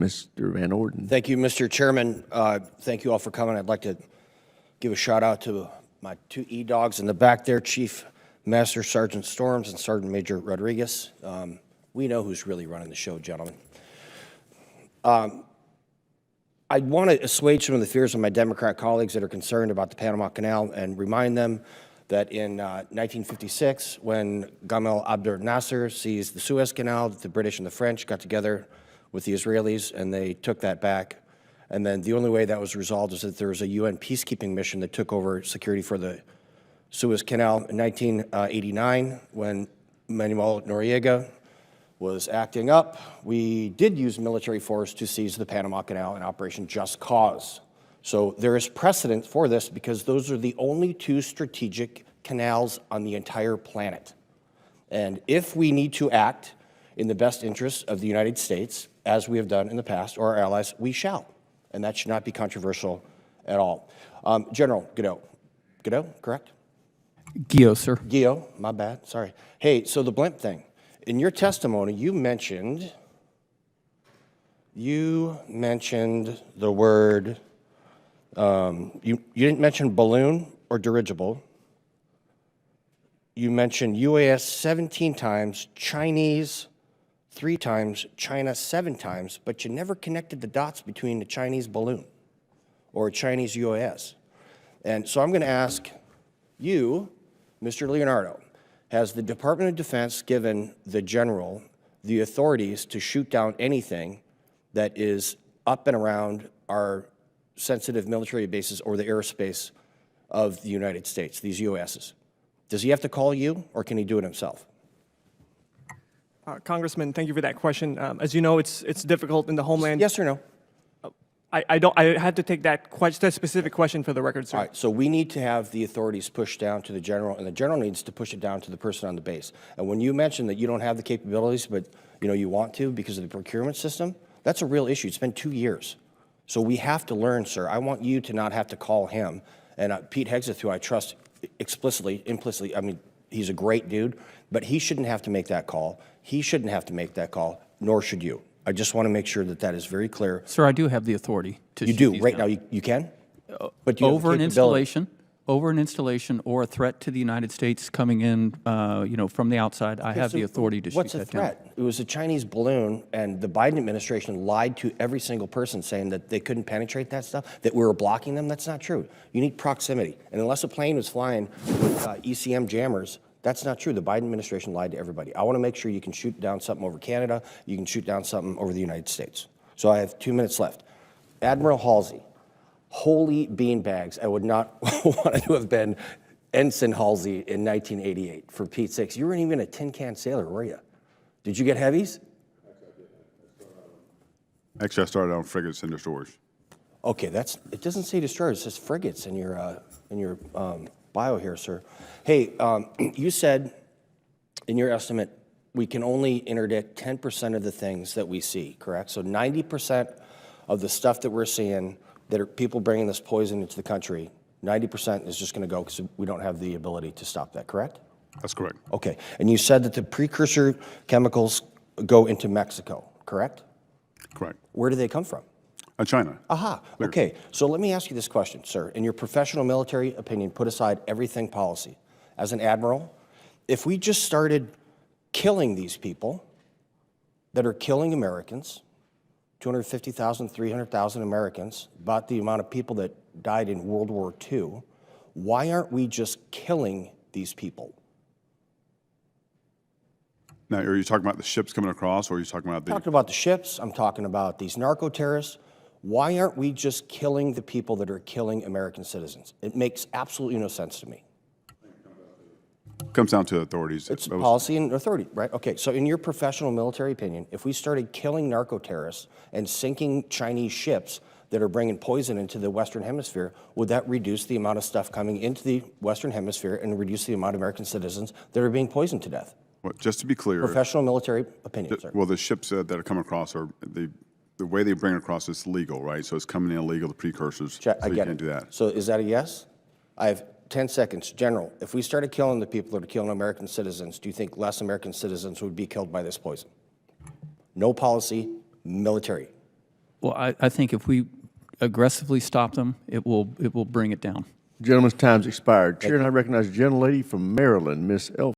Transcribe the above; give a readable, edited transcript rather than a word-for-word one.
Mr. Van Orden. Thank you, Mr. Chairman. Thank you all for coming. I'd like to give a shout out to my two E-dogs in the back there, Chief Master Sergeant Storms and Sergeant Major Rodriguez. We know who's really running the show, gentlemen. I want to assuage some of the fears of my Democrat colleagues that are concerned about the Panama Canal and remind them that in 1956, when Gamal Abdel Nasser seized the Suez Canal, the British and the French got together with the Israelis and they took that back. And then the only way that was resolved is that there was a UN peacekeeping mission that took over security for the Suez Canal. In 1989, when Manuel Noriega was acting up, we did use military force to seize the Panama Canal in Operation Just Cause. So there is precedent for this because those are the only two strategic canals on the entire planet. And if we need to act in the best interests of the United States, as we have done in the past, or our allies, we shall. And that should not be controversial at all. General Guido. Guido, correct? Guillot, sir. Guillot, my bad, sorry. Hey, so the blimp thing. In your testimony, you mentioned the word, you didn't mention balloon or dirigible. You mentioned UAS 17 times, Chinese 3 times, China 7 times, but you never connected the dots between the Chinese balloon or a Chinese UAS. And so I'm going to ask you, Mr. Leonardo, has the Department of Defense given the general the authorities to shoot down anything that is up and around our sensitive military bases or the airspace of the United States, these UASs? Does he have to call you, or can he do it himself? Congressman, thank you for that question. As you know, it's difficult in the homeland. Yes or no? I had to take that specific question for the record, sir. All right, so we need to have the authorities pushed down to the general, and the general needs to push it down to the person on the base. And when you mention that you don't have the capabilities, but you want to because of the procurement system, that's a real issue. It's been 2 years. So we have to learn, sir. I want you to not have to call him. And Pete Hegseth, who I trust explicitly, implicitly, I mean, he's a great dude, but he shouldn't have to make that call. He shouldn't have to make that call, nor should you. I just want to make sure that that is very clear. Sir, I do have the authority to You shoot do, these right down. now you can? But do you Over have an the capability? installation or a threat to the United States coming in, from the outside, I have the authority to shoot What's that the threat? It was a Chinese balloon, and the Biden administration lied to every single person saying that they couldn't penetrate that stuff, that we were blocking them. That's not true. You need proximity. And unless a plane was flying with ECM jammers, that's not true. The Biden administration lied to everybody. I want to make sure you can shoot down something over Canada, you can shoot down something over the United States. So I have 2 minutes left. Admiral Halsey, holy beanbags, I would not want to have been Ensign Halsey in 1988, for Pete's sakes. You weren't even a tin can sailor, were you? Did you get heavies? Actually, I started on frigates and destroyers. Okay, it doesn't say destroyers, it says frigates in your bio here, sir. Hey, you said in your estimate we can only interdict 10% of the things that we see, correct? So 90% of the stuff that we're seeing that are people bringing this poison into the country, 90% is just going to go because we don't have the ability to stop that, correct? That's correct. Okay, and you said that the precursor chemicals go into Mexico, correct? Correct. Where do they come from? China. Aha, okay. So let me ask you this question, sir. In your professional military opinion, put aside everything policy. As an admiral, if we just started killing these people that are killing Americans, 250,000, 300,000 Americans, about the amount of people that died in World War II, why aren't we just killing these people? Now, are you talking about the ships coming across, or are you talking about the... I'm talking about the ships. I'm talking about these narco-terrorists. Why aren't we just killing the people that are killing American citizens? It makes absolutely no sense to me. Comes down to authorities. It's policy and authority, right? Okay, so in your professional military opinion, if we started killing narco-terrorists and sinking Chinese ships that are bringing poison into the Western Hemisphere, would that reduce the amount of stuff coming into the Western Hemisphere and reduce the amount of American citizens that are being poisoned to death? Well, just to be clear... Professional military opinion, sir. Well, the ships that are coming across are... The way they bring it across is legal, right? So it's coming in illegal, the precursors, so you can't do that. So is that a yes? I have 10 seconds. General, if we started killing the people that are killing American citizens, do you think less American citizens would be killed by this poison? No policy, military. Well, I think if we aggressively stop them, it will bring it down. Gentleman's time's expired. Chair, and I recognize the gentlelady from Maryland, Ms.